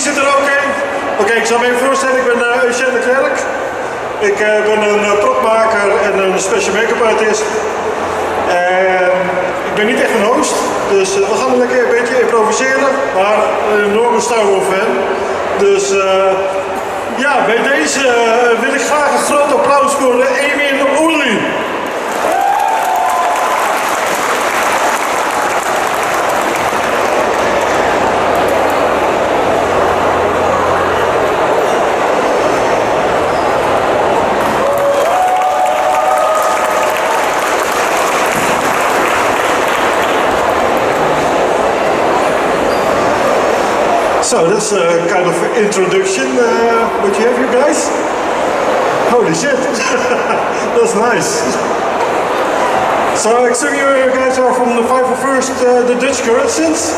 Wie zit er ook in? Oké, ik zal me even voorstellen, ik ben Eugène de Klerk. Ik ben een propmaker en een special make-up artist. En ik ben niet echt een host, dus we gaan lekker een beetje improviseren, maar een enorme Star Wars fan. Dus ja, bij deze wil ik graag een groot applaus voor Allan Orli. So that's a kind of introduction, what you have you guys. Holy shit, that's nice. So I assume you guys are from the 501st, the Dutch Currencies.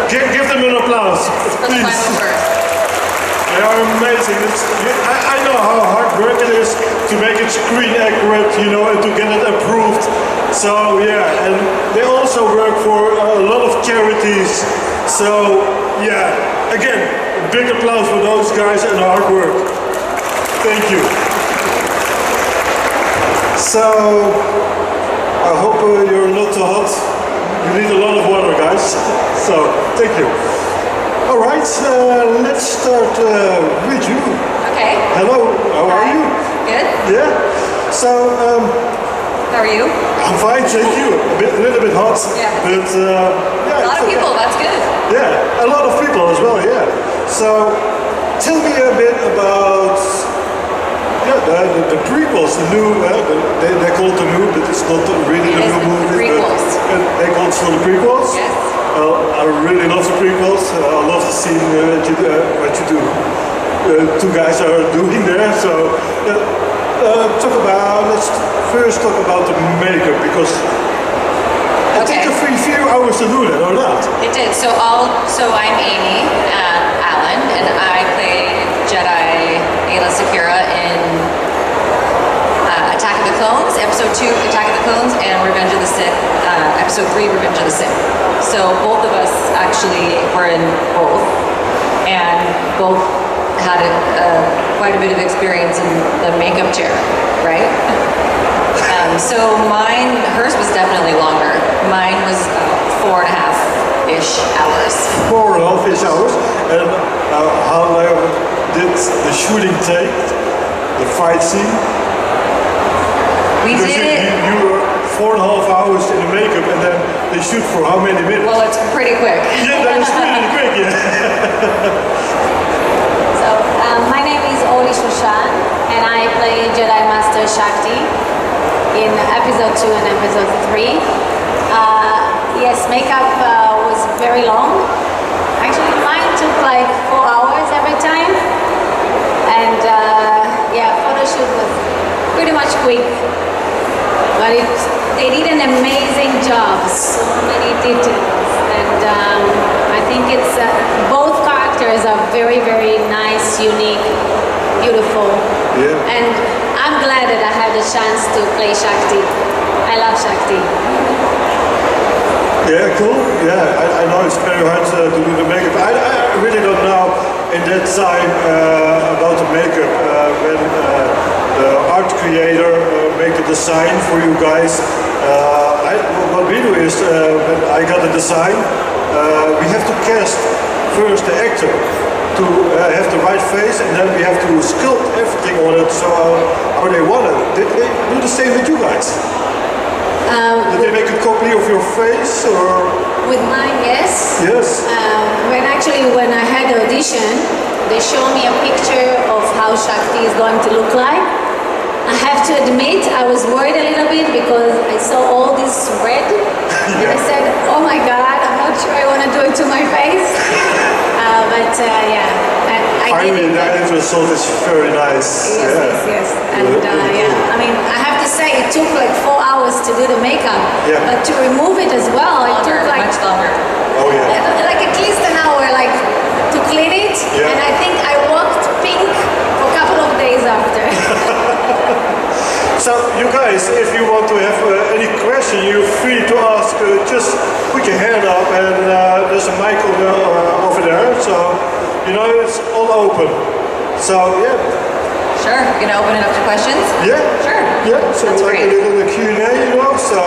Give them an applause, please. They are amazing. I know how hard work it is to make it screen accurate, you know, and to get it approved. So yeah, and they also work for a lot of charities. So yeah, again, a big applause for those guys and hard work. Thank you. So I hope you're not too hot. You need a lot of water, guys. So thank you. All right, let's start with you. Okay. Hello, how are you? Good. Yeah. So how are you? I'm fine, thank you. A little bit hot, yeah. But yeah, a lot of people. That's good. Yeah, a lot of people as well. Yeah. So tell me a bit about the prequels, the new. They call it the new, but it's not really the new movie. The prequels. They call it for the prequels. Yes. I really love the prequels. I love the scene what you do. Two guys are doing there. So let's first talk about the makeup, because it took a few hours to do that, or not? It did. So I'm Amy Allan, and I play Jedi Ayla Secura in Attack of the Clones, Episode 2, Attack of the Clones, and Revenge of the Sith, Episode 3, Revenge of the Sith. So both of us actually were in both, and both had quite a bit of experience in the makeup chair, right? So hers was definitely longer. Mine was 4.5-ish hours. 4.5-ish hours? And how long did the shooting take? The fight scene? We did it. You were 4.5 hours in the makeup, and then they shoot for how many minutes? Well, it's pretty quick. Yeah, that is pretty quick, yeah. So, my name is Orli Shoshan, and I play Jedi Master Shakti in episode 2 and episode 3. Yes, makeup was very long. Actually, mine took like 4 hours every time. And yeah, photo shoot was pretty much quick. But they did an amazing job, so many details. And I think it's both characters are very, very nice, unique, beautiful. Yeah. And I'm glad that I had the chance to play Shakti. I love Shakti. Yeah, cool. Yeah, I know it's very hard to do the makeup. I really don't know in that time about the makeup when the art creator make the design for you guys. What we do is when I got the design, we have to cast first the actor to have the right face, and then we have to sculpt everything on it so how they want it. Did they do the same with you guys? Did they make a copy of your face, or? With mine, yes. Yes. When I had the audition, they showed me a picture of how Shakti is going to look like. I have to admit, I was worried a little bit because I saw all this red, and I said, oh my God, I'm not sure I want to do it to my face. But yeah, I did it. The result is very nice. Yes. And yeah, I mean, I have to say, it took like 4 hours to do the makeup, but to remove it as well, it took like much longer. Oh yeah. Like at least an hour, like to clean it. Yeah. And I think I walked pink for a couple of days after. So you guys, if you want to have any question, you're free to ask. Just put your hand up, and there's a mic over So, it's all open. So, yeah. Sure. You're gonna open it up to questions? Yeah. Sure. Yeah, so That's like great. a little Q&A, so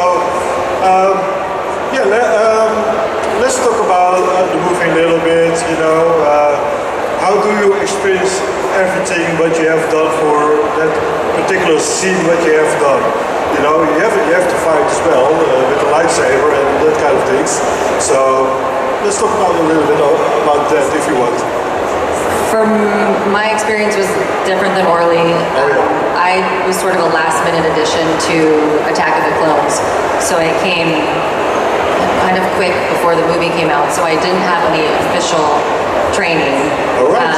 let's talk about the movie a little bit, how do you experience everything what you have done for that particular scene what you have done? You have to fight as well with the lightsaber and that kind of things. So let's talk about a little bit about that if you want. From my experience was different than Orly. I was sort of a last minute addition to Attack of the Clones. So I came kind of quick before the movie came out. So I didn't have any official training. All right.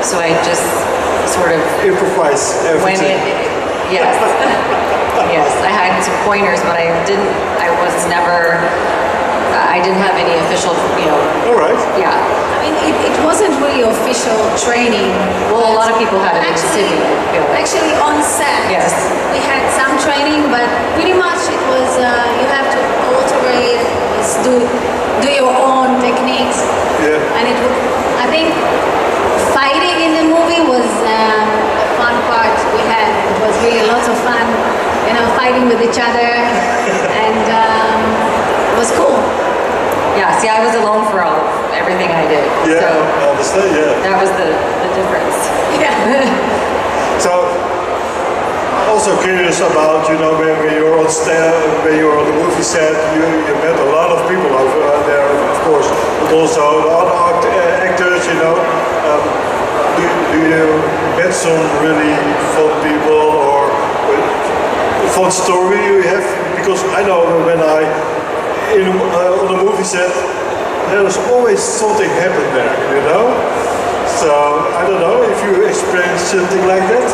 So I just sort of improvise went everything. Yes. Yes. I had some pointers, but I didn't have any official, All right. yeah. I mean, it wasn't really official training. Well, a lot of people had it in Actually, Sydney. actually on set, Yes. we had some training, but pretty much it was you have to alter it, do your own techniques, Yeah. and I think fighting in the movie was a fun part we had. It was really lots of fun, fighting with each other, and it was cool. Yeah, see, I was alone for everything I did. Yeah, So I understand, yeah. that was the difference. Yeah. So, also curious about, when you're on when you're on the movie set, you met a lot of people over there, of course, but also other actors, do you met some really fun people or fun story you have? Because I know when on a movie set, there's always something happen there, So, I don't know if you experienced something like that?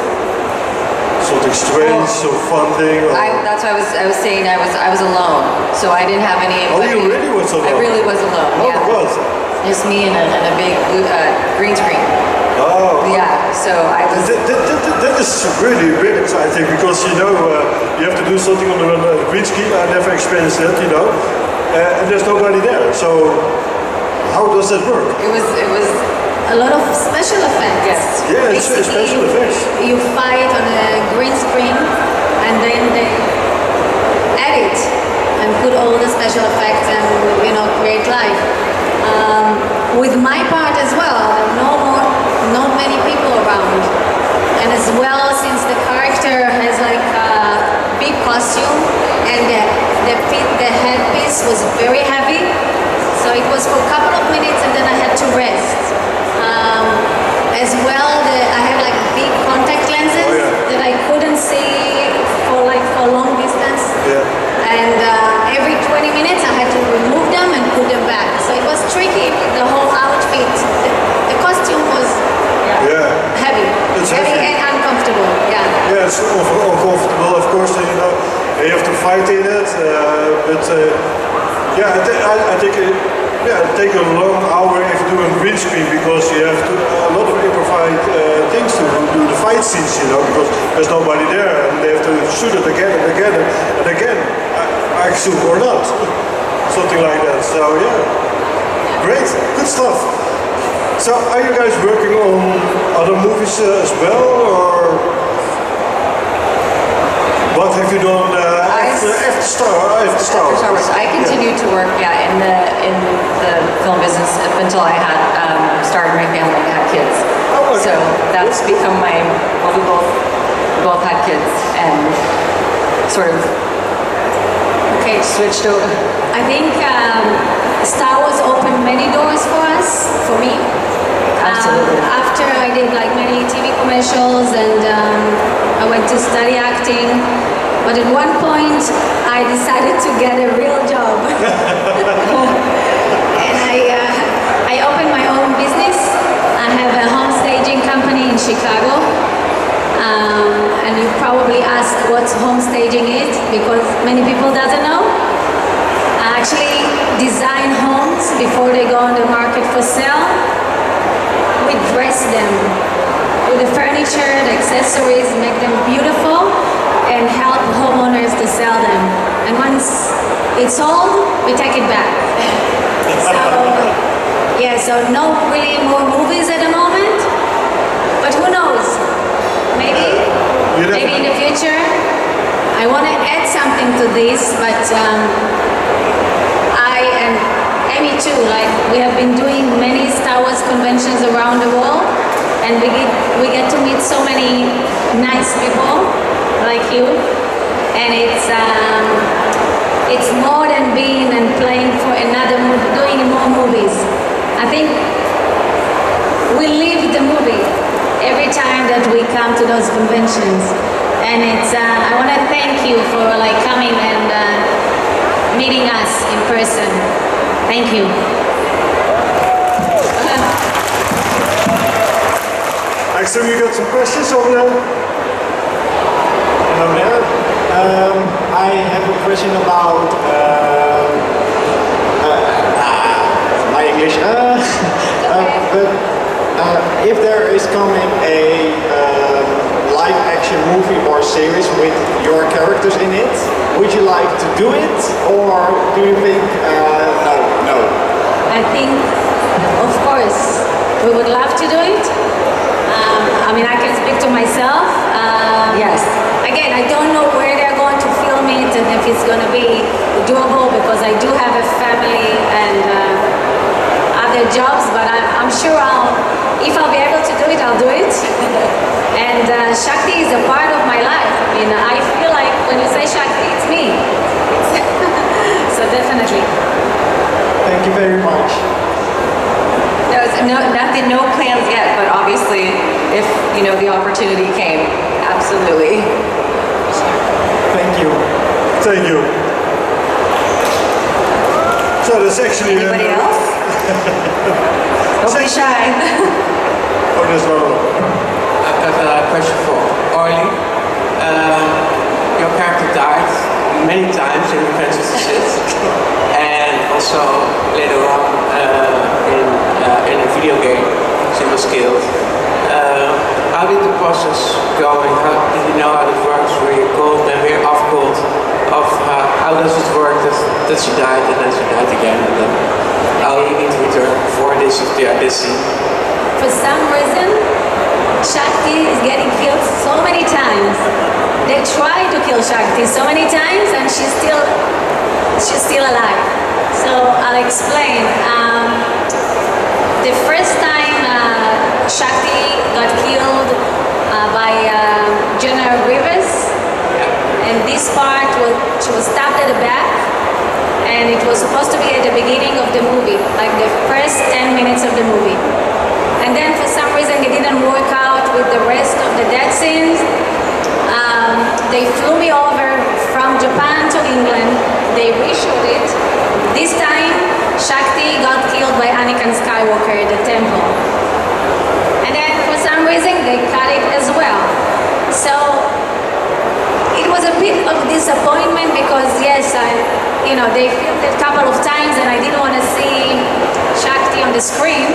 Something strange, some fun thing? Or... That's why I was saying I was alone, so I didn't have any. Oh, you really was alone? I really was alone. Oh, yeah. God. Just me and a big green screen. Oh. Yeah, so I was. That is really, really exciting because you have to do something on the green screen. I never experienced that, and there's nobody there. So how does that work? It was A lot of special effects. Yes. Yeah, it's special effects. You fight on a green screen, and then they edit and put all the special effects and create life. With my part as well, not many people around, and as well since the character has like a big costume and the headpiece was very heavy, so it was for a couple of minutes and then I had to rest. As well, I have like big contact lenses that I couldn't see for long distance. Yeah. And every 20 minutes I had to remove them and put them back. So it was tricky, the whole outfit. The costume was heavy. It's heavy heavy. and uncomfortable, yeah. Yeah, it's uncomfortable, of course, and you have to fight in it, but I think it takes a long hour if you do a green screen because you have a lot of improvised things to do the fight scenes, because there's nobody there and they have to shoot it again and again and again, I assume, or not, something like that. So yeah, great, good stuff. So are you guys working on other movies as well, or what have you done after Star Wars? I continued to work, in the film business up until I had started my family and had kids. Oh, okay. So that's become we both had kids and sort of switched over. I think Star Wars opened many doors for us, for me. Absolutely. After I did many TV commercials and I went to study acting, but at one point I decided to get a real job. And I opened my own business. I have a home staging company in Chicago. And you probably ask what home staging is because many people doesn't know. I actually design homes before they go on the market for sale. We dress them with the furniture, the accessories, make them beautiful, and help homeowners to sell them. And once it's sold, we take it back. So, yeah, Yeah, so no really more movies at the moment, but who knows? Maybe, You never maybe in the future. I want to add something to this, but I and Amy too. Like we have been doing many Star Wars conventions around the world, and we get to meet so many nice people like you, and it's more than being and playing for another movie, doing more movies. I think we live the movie every time that we come to those conventions, and I want to thank you for like coming and meeting us in person. Thank you. I assume you got some questions over there? Hello there. I have a question about my English. But if there is coming a live action movie or series with your characters in it, would you like to do it, or do you think no? I think, of course, we would love to do it. I mean, I can speak to myself. Yes. Again, I don't know where they're going to film it and if it's going to be doable because I do have a family and other jobs, but I'm sure if I'll be able to do it, I'll do it. And Shakti is a part of my life. I mean, I feel like when you say Shakti, it's me. So definitely. Thank you very much. There's no plans yet, but obviously, if the opportunity came, absolutely. Thank you. Thank you. So there's actually... Anybody else? Don't be shy. Oh, there's no... I've got a question for Orli. Your character died many times in Revenge of the Sith, and also later on in a video game, she was killed. How did the process go, and how did you know how it works? Were you called and we're off called? How does it work that she died and then she died again, and then how you need to return for this scene? For some reason, Shakti is getting killed so many times. They try to kill Shakti so many times, and she's still alive. So I'll explain. The first time Shakti got killed by General Rivers, and this part she was stabbed at the back, and it was supposed to be at the beginning of the movie, like the first 10 minutes of the movie. And then for some reason it didn't work out with the rest of the death scenes. They flew me over from Japan to England. They reshoot it. This time, Shakti got killed by Anakin Skywalker at the temple. And then for some reason they cut it as well. So it was a bit of disappointment because yes, they filmed it a couple of times and I didn't want to see Shakti on the screen.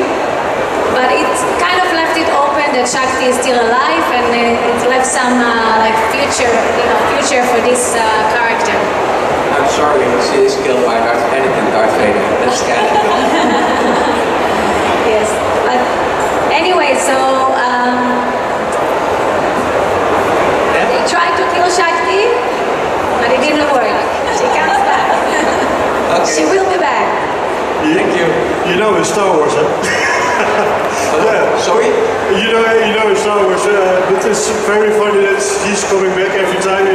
But it kind of left it open that Shakti is still alive, and it left some future for this character. I'm sorry, she is killed by Anakin Darth Vader. That's kind of... Yes, but anyway, so they tried to kill Shakti, but it didn't work. She comes back. Okay. She will be back. Thank you. You know it's Star Wars, huh? Yeah. Sorry? You know it's Star Wars. It is very funny that he's coming back every time,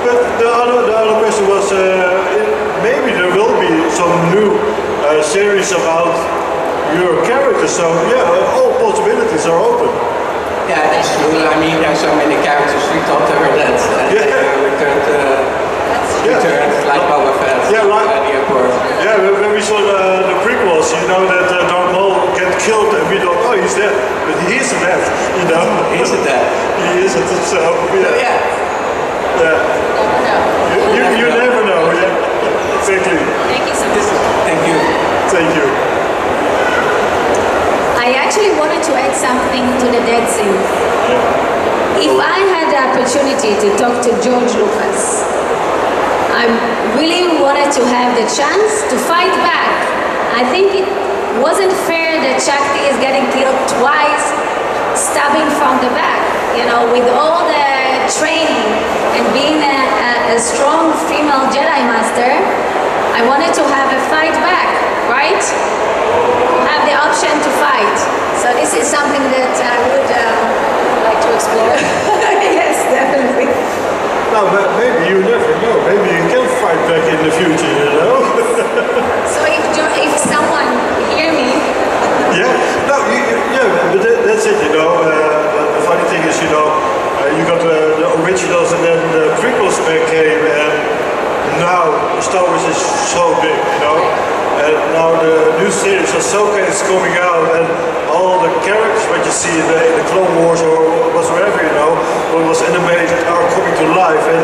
But the other question was, maybe there will be some new series about your character. So yeah, all possibilities are open. Yeah, that's true. I mean, there are so many characters we thought they were dead. Returned like Boba Fett Yeah, like- at the airport. Yeah, when we saw the prequels, that Darth Maul get killed and we thought, oh, he's dead. But he isn't dead, Isn't that? He isn't, so Yeah. Yeah. You never know, yeah. Exactly. Thank you so much. Thank you. Thank you. I actually wanted to add something to the dead scene. If I had the opportunity to talk to George Lucas, I really wanted to have the chance to fight back. I think wasn't fair that Shakti is getting killed twice, stabbing from the back. You know, with all the training and being a strong female Jedi Master, I wanted to have a fight back, right? Have the option to fight. So this is something that I would like to explore. Yes, definitely. No, but maybe you never know. Maybe you can fight back in the future, you know? So if someone hear me, Yeah, no, yeah, but that's it, you know. The funny thing is, you know, you got the originals and then the prequels came, and now Star Wars is so big, you know. And now the new series Ahsoka is coming out, and all the characters what you see in the Clone Wars or whatsoever, you know, what was animated are coming to life, and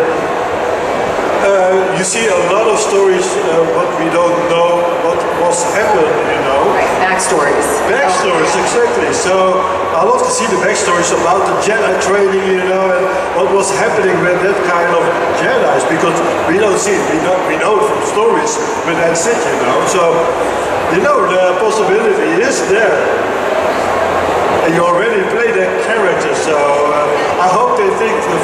you see a lot of stories, but we don't know what was happening, you know. Right, backstories. Backstories, exactly. So I love to see the backstories about the Jedi training, you know, and what was happening with that kind of Jedi's, because we don't see it. We know it from stories, but that's it, you know. So, you know, the possibility is there. And you already play that character, so I hope they think the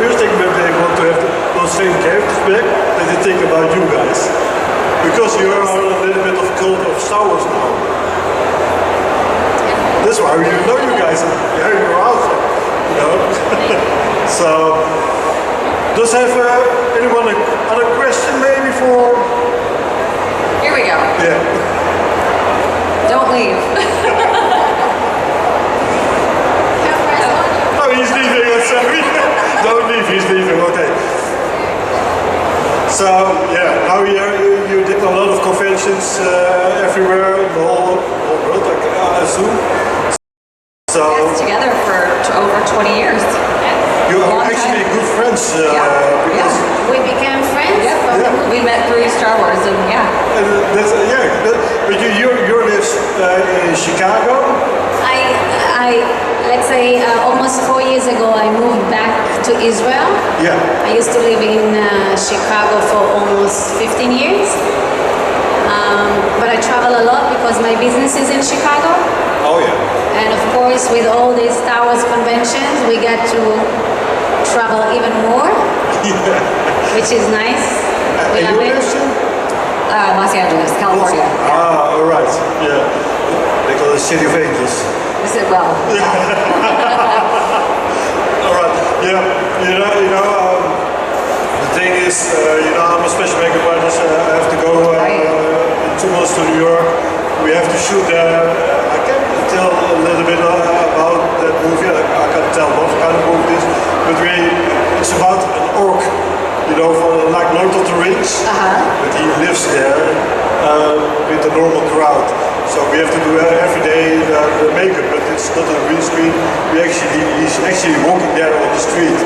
first thing that they want to have those same characters back, that they think about you guys. Because you are a little bit of cult of Star Wars now. That's why we know you guys, and you're out there, you know. So, does anyone other question maybe for? Here we go. Yeah. Don't leave. Oh, he's leaving, I'm sorry. Don't leave, he's leaving, okay. So, yeah, now you did a lot of conventions everywhere in the whole world, I assume. So, Yes, together for over 20 years. you are Long actually time. good friends because we became friends. Yep. from the movie. We met through Star Wars, and yeah. but you live in Chicago. Let's say almost 4 years ago, I moved back to Israel. Yeah. I used to live in Chicago for almost 15 years. But I travel a lot because my business is in Chicago. Oh yeah. And of course, with all these Star Wars conventions, we get to travel even more, which is nice. We And love you it. live in? Los Angeles, California. Ah, all right. Yeah. They call it City of Angels. I said, well, All right. Yeah. The thing is, I'm a special makeup artist. I have to go in 2 months to New York. We have to shoot there. I can tell a little bit about that movie. I can't tell what kind of movie it is, but it's about an orc. Like Lord of the Rings. But he lives there with the normal crowd. So we have to do every day the makeup, but it's not a real screen. He's actually walking there on the street.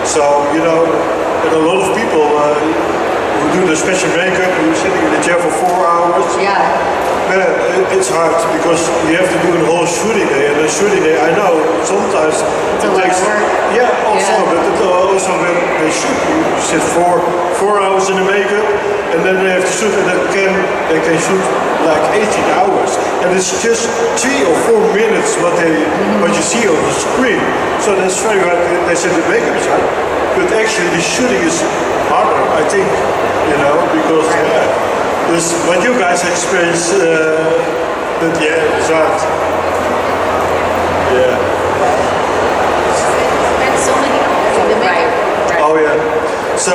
So, and a lot of people who do the special makeup, who are sitting in the chair for 4 hours. yeah. It's hard because you have to do a whole shooting day, and a shooting day, I know sometimes It's a it lot takes. of work. Yeah, also, Yeah. but it also when they shoot, you sit 4 hours in the makeup, and then they have to shoot, and they can shoot like 18 hours, and it's just 3 or 4 minutes what you see on the screen. So that's very hard. They said the makeup is hard, but actually the shooting is harder, I think, because. This, what you guys experience, but yeah, it's hard. Yeah. Spent so many hours in the Right. makeup. Right. Oh yeah. So,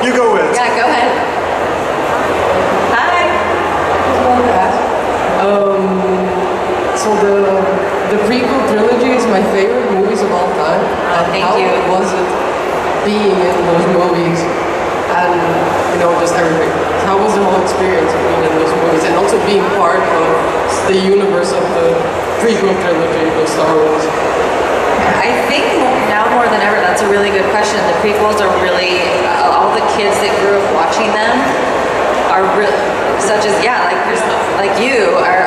you go ahead. Yeah, go ahead. Hi. So the prequel trilogy is my favorite movies of all time. And thank how you. was it being in those movies and just everything? How was the whole experience of being in those movies and also being part of the universe of the prequel trilogy of Star Wars? I think now more than ever, that's a really good question. The prequels are really, all the kids that grew up watching them are such as, like you, are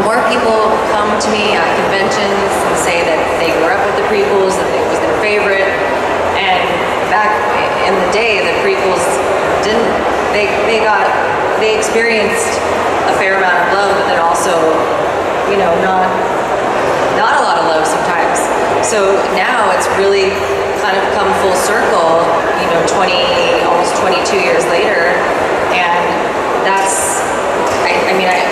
more people come to me at conventions and say that they grew up with the prequels, that it was their favorite. And back in the day, the prequels they experienced a fair amount of love, but then also, not a lot of love sometimes. So now it's really kind of come full circle, almost 22 years later, and that's,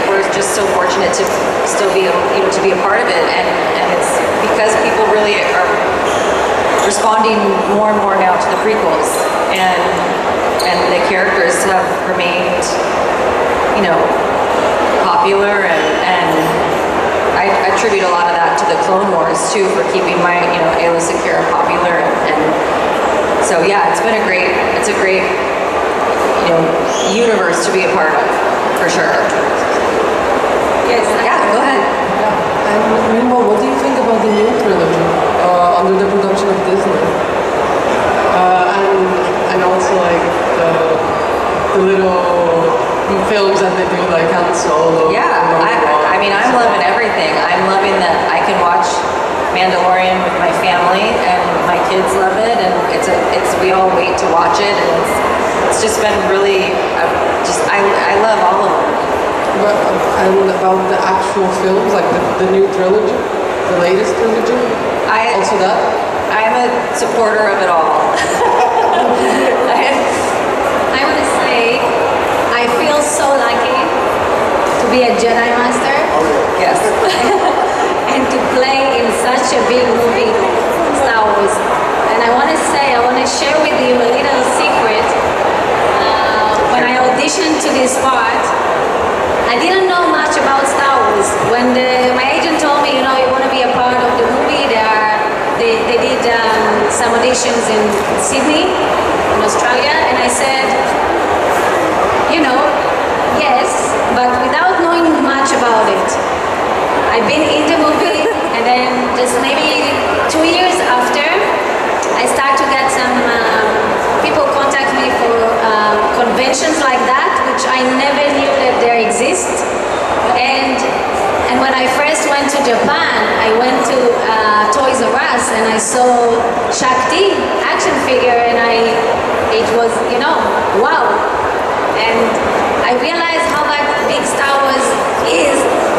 we're just so fortunate to still be, to be a part of it, and it's because people really are responding more and more now to the prequels, and the characters have remained, popular, and I attribute a lot of that to the Clone Wars too, for keeping my, Ayla Secura popular, and so yeah, it's a great, universe to be a part of, for sure. Yes. Yeah, go ahead. And meanwhile, what do you think about the new trilogy under the production of Disney? And also like the little films that they do, like Han Solo. Yeah, I'm loving everything. I'm loving that I can watch Mandalorian with my family, and my kids love it, and we all wait to watch it, and it's just been really, I love all of them. And about the actual films, like the new trilogy, the latest trilogy, also that? I'm a supporter of it all. I want to say I feel so lucky to be a Jedi Master. Yes. And to play in such a big movie, Star Wars. And I want to share with you a little secret. When I auditioned to this part, I didn't know much about Star Wars. When my agent told me, you want to be a part of the movie, they did some auditions in Sydney, in Australia, and I said, yes, but without knowing much about it. I've been in the movie, and then just maybe 2 years after, I start to get some people contact me for conventions like that, which I never knew that there exist. And when I first went to Japan, I went to Toys R Us, and I saw Shakti action figure, and it was, wow. And I realized how big Star Wars is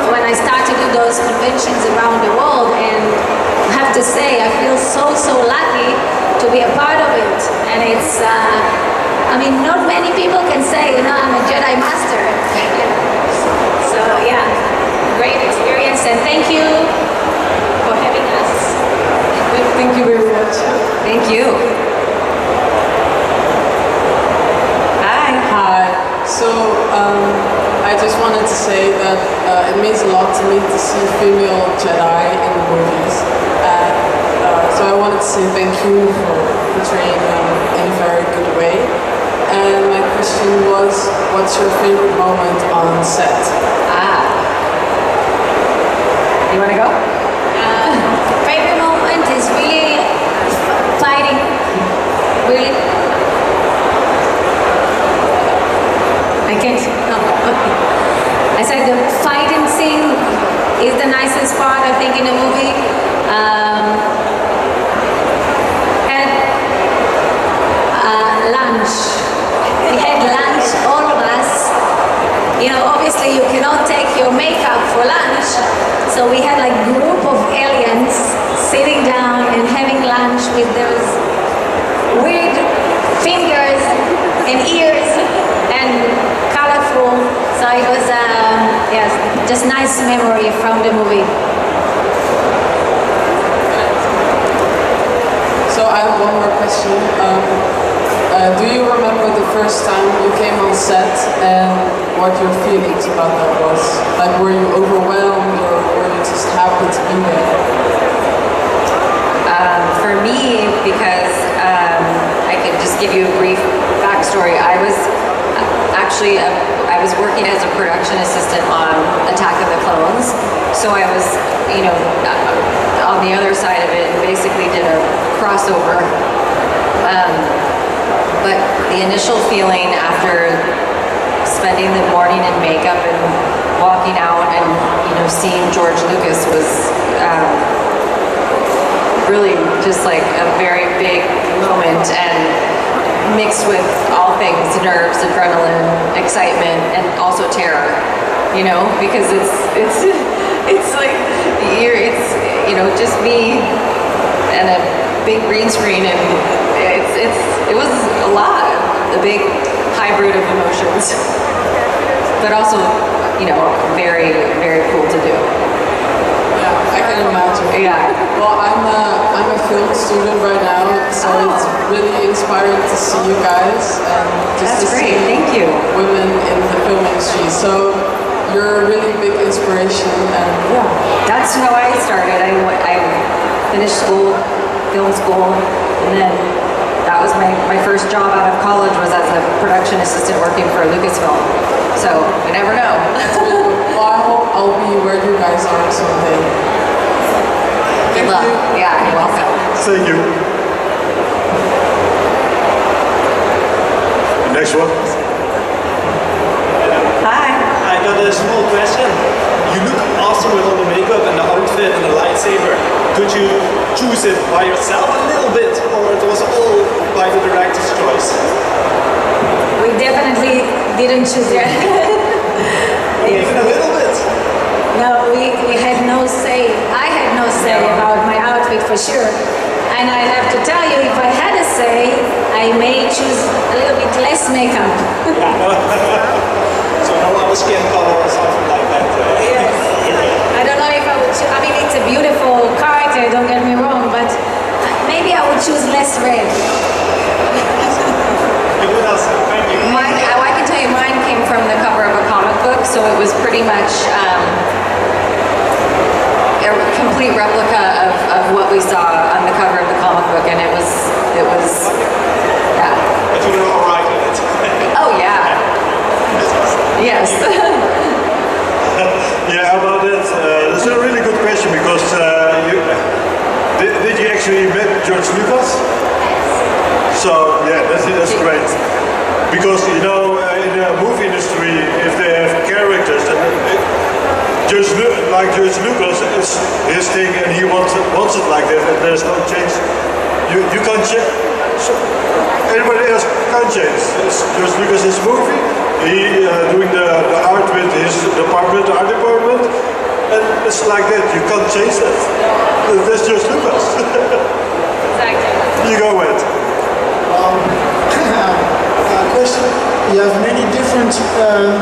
when I start to do those conventions around the world, and I have to say I feel so lucky to be a part of it. And it's not many people can say, I'm a Jedi Master. So yeah, great experience, and thank you for having us. Thank you very much. Thank you. Hi. So I just wanted to say that it means a lot to me to see female Jedi in the movies. So I wanted to say thank you for portraying them in a very good way. And my question was, what's your favorite moment on set? You want to go? Favorite moment is really fighting. Really? I can't. I said the fighting scene is the nicest part, I think, in the movie. And lunch. We had lunch, all of us. Obviously you cannot take your makeup for lunch, so we had like a group of aliens sitting down and having lunch with those weird fingers and ears and colorful. So it was, just nice memory from the movie. So I have one more question. Do you remember the first time you came on set and what your feelings about that was? Like, were you overwhelmed, or were you just happy to be there? For me, because I could just give you a brief backstory. I was working as a production assistant on Attack of the Clones, so I was, on the other side of it, and basically did a crossover. But the initial feeling after spending the morning in makeup and walking out and seeing George Lucas was really just like a very big moment, and mixed with all things nerves, adrenaline, excitement, and also terror. you know, because it's like just me and a big green screen, and it was a lot, a big hybrid of emotions, but also, very, very cool to do. Yeah, I can imagine. Yeah. Well, I'm a film student right now, so it's really inspiring to see you guys and just That's to great. see Thank you. women in the film industry. So you're a really big inspiration, and That's how I started. I finished school, film school, and then that was my first job out of college was as a production assistant working for Lucasfilm. So you never know. well, I hope I'll be where you guys are someday. Good luck. Yeah, you're welcome. Thank you. Next one. Hi. I got a small question. You look awesome with all the makeup and the outfit and the lightsaber. Could you choose it by yourself a little bit, or it was all by the director's choice? We definitely didn't choose it. Even a little bit. No, we had no say. I had no say about my outfit for sure. And I have to tell you, if I had a say, I may choose a little bit less makeup. So no other skin color or something like that. Yes. I don't know if I would choose, I mean, it's a beautiful character, don't get me wrong, but maybe I would choose less red. Good answer. Thank you. I can tell you mine came from the cover of a comic book, so it was pretty much a complete replica of what we saw on the cover of the comic book, and it was yeah. But you were all right with it. Oh yeah. Yes. Yeah, about that, that's a really good question because did you actually met George Lucas? So yeah, that's great. Because in the movie industry, if they have characters, and like George Lucas, it's his thing, and he wants it like that, and there's no change. You can't change. So anybody else can't change. It's George Lucas' movie. He doing the art with his department, the art department, and it's like that. You can't change that. That's George Lucas. Exactly. You go with. Question. You have many different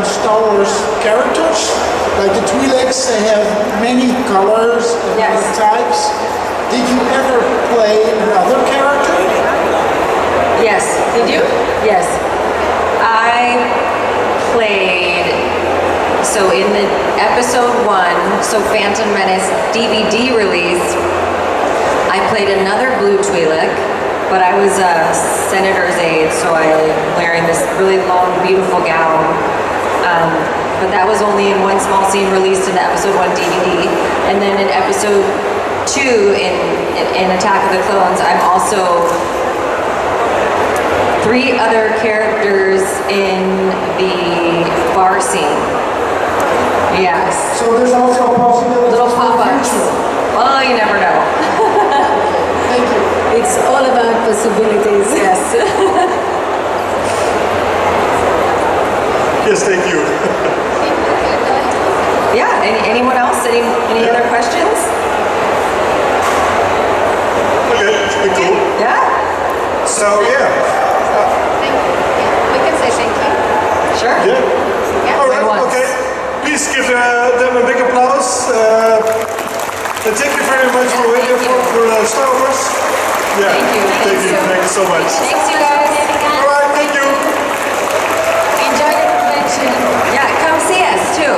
Star Wars characters. Like the Twi'leks, they have many colors and Yes. types. Did you ever play another character? Yes. Did you? Yes. I played, so in the episode 1, so Phantom Menace DVD release, I played another blue Twi'lek, but I was a senator's aide, so I was wearing this really long, beautiful gown. But that was only in one small scene released in the episode 1 DVD. And then in episode 2 in Attack of the Clones, I'm also 3 other characters in the bar scene. Yes. So there's also a possibility Little for the pop-ups. future. Well, you never know. Thank you. It's all about possibilities. Yes. Yes, thank you. Yeah, anyone else? Any other questions? Okay, cool. Yeah? So yeah, We can say thank you. Sure. yeah. All right, Once. okay. Please give them a big applause. And thank you very much for waiting for Star Wars. Yeah. Thank you. Thank you so much. Thanks, you guys. All right, thank you. Enjoy the convention. Yeah, come see us too.